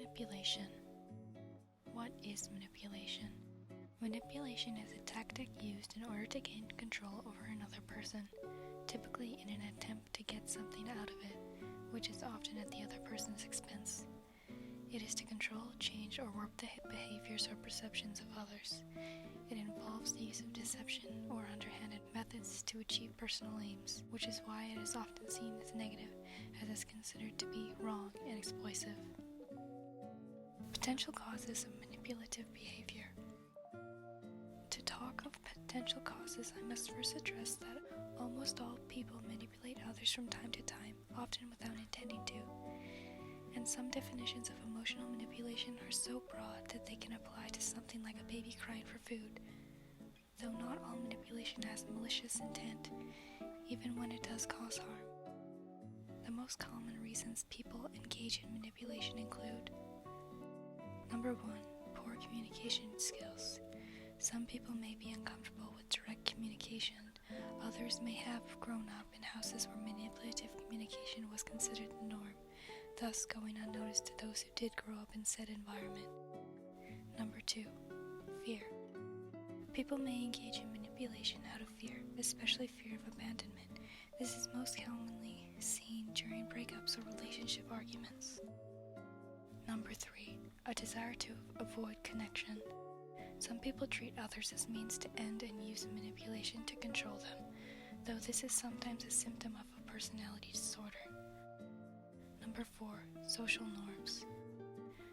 Manipulation. What is manipulation? Manipulation is a tactic used in order to gain control over another person, typically in an attempt to get something out of it, which is often at the other person's expense. It is to control, change, or warp the behaviors or perceptions of others. It involves the use of deception or underhanded methods to achieve personal aims, which is why it is often seen as negative, as it is considered to be wrong and exploitive. Potential causes of manipulative behavior. To talk of potential causes, I must first address that almost all people manipulate others from time to time, often without intending to. And some definitions of emotional manipulation are so broad that they can apply to something like a baby crying for food, though not all manipulation has malicious intent, even when it does cause harm. The most common reasons people engage in manipulation include: Number 1. Poor communication skills. Some people may be uncomfortable with direct communication. Others may have grown up in houses where manipulative communication was considered the norm, thus going unnoticed to those who did grow up in said environment. Number 2. Fear. People may engage in manipulation out of fear, especially fear of abandonment. This is most commonly seen during breakups or relationship arguments. Number 3. A desire to avoid connection. Some people treat others as means to end and use manipulation to control them, though this is sometimes a symptom of a personality disorder. Number 4. Social norms.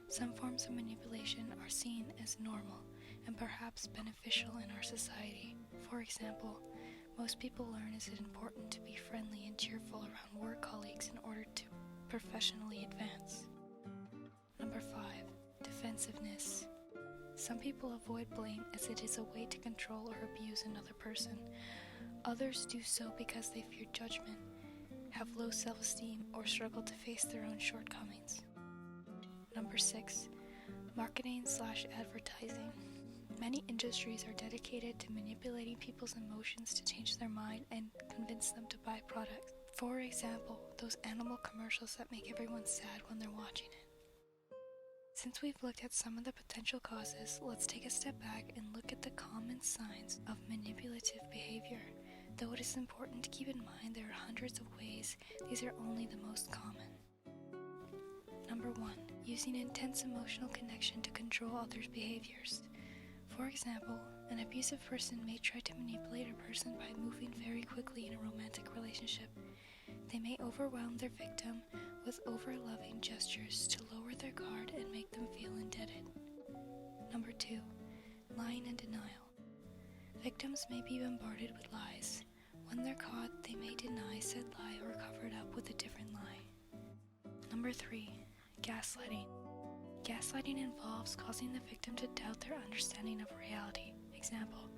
Some forms of manipulation are seen as normal and perhaps beneficial in our society. For example, most people learn it is important to be friendly and cheerful around work colleagues in order to professionally advance. Number 5. Defensiveness. Some people avoid blame as it is a way to control or abuse another person. Others do so because they fear judgment, have low self-esteem, or struggle to face their own shortcomings. Number 6. Marketing/advertising. Many industries are dedicated to manipulating people's emotions to change their mind and convince them to buy products. For example, those animal commercials that make everyone sad when they're watching it. Since we've looked at some of the potential causes, let's take a step back and look at the common signs of manipulative behavior. Though it is important to keep in mind there are hundreds of ways, these are only the most common. Number 1. Using intense emotional connection to control others' behaviors. For example, an abusive person may try to manipulate a person by moving very quickly in a romantic relationship. They may overwhelm their victim with over-loving gestures to lower their guard and make them feel indebted. Number 2. Lying and denial. Victims may be bombarded with lies. When they're caught, they may deny said lie or cover it up with a different lie. Number 3. Gaslighting. Gaslighting involves causing the victim to doubt their understanding of reality. Example: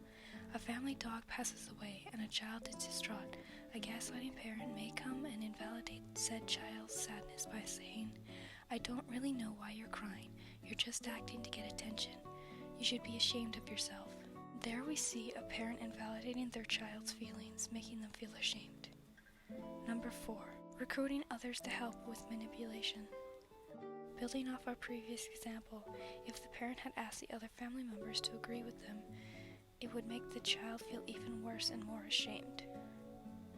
a family dog passes away and a child is distraught. A gaslighting parent may come and invalidate said child's sadness by saying, "I don't really know why you're crying. You're just acting to get attention. You should be ashamed of yourself." There we see a parent invalidating their child's feelings, making them feel ashamed. Number 4. Recruiting others to help with manipulation. Building off our previous example, if the parent had asked the other family members to agree with them, it would make the child feel even worse and more ashamed.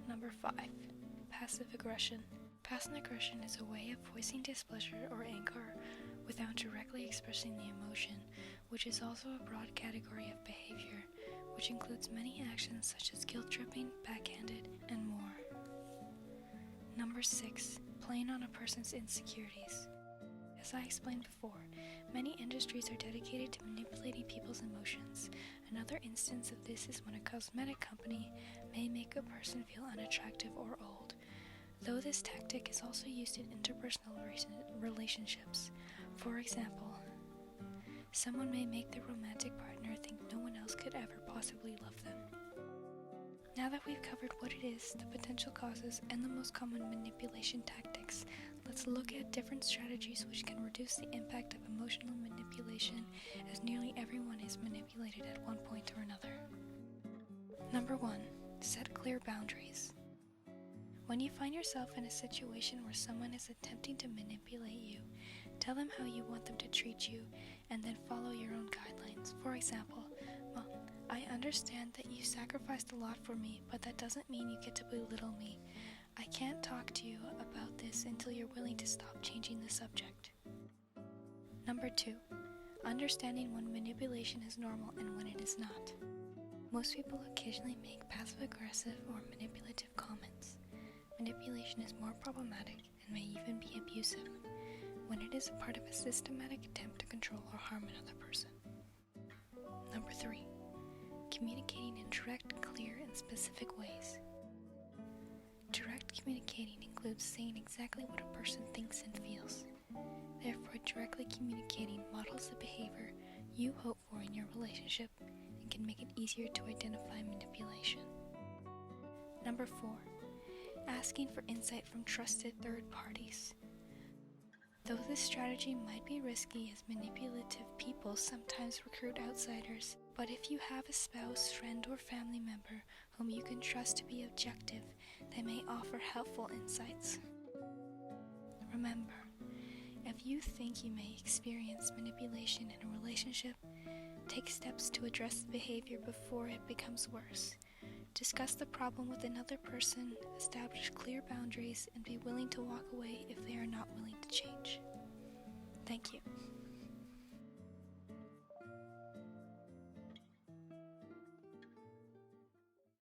Number 5. Passive aggression. Passive aggression is a way of voicing displeasure or anger without directly expressing the emotion, which is also a broad category of behavior, which includes many actions such as guilt-tripping, backhanded, and more. Number 6. Playing on a person's insecurities. As I explained before, many industries are dedicated to manipulating people's emotions. Another instance of this is when a cosmetic company may make a person feel unattractive or old, though this tactic is also used in interpersonal relationships. For example, someone may make their romantic partner think no one else could ever possibly love them. Now that we've covered what it is, the potential causes, and the most common manipulation tactics, let's look at different strategies which can reduce the impact of emotional manipulation, as nearly everyone is manipulated at one point or another. Number 1. Set clear boundaries. When you find yourself in a situation where someone is attempting to manipulate you, Tell them how you want them to treat you, and then follow your own guidelines. For example, Mom, I understand that you sacrificed a lot for me, but that doesn't mean you get to belittle me. I can't talk to you about this until you're willing to stop changing the subject. Number 2. Understanding when manipulation is normal and when it is not. Most people occasionally make passive-aggressive or manipulative comments. Manipulation is more problematic and may even be abusive when it is a part of a systematic attempt to control or harm another person. Number 3. Communicating in direct, clear, and specific ways. Direct communicating includes saying exactly what a person thinks and feels. Therefore, directly communicating models the behavior you hope for in your relationship and can make it easier to identify manipulation. Number 4. Asking for insight from trusted third parties. Though this strategy might be risky as manipulative people sometimes recruit outsiders, but if you have a spouse, friend, or family member whom you can trust to be objective, they may offer helpful insights. Remember, if you think you may experience manipulation in a relationship, take steps to address the behavior before it becomes worse. Discuss the problem with another person, establish clear boundaries, and be willing to walk away if they are not willing to change. Thank you.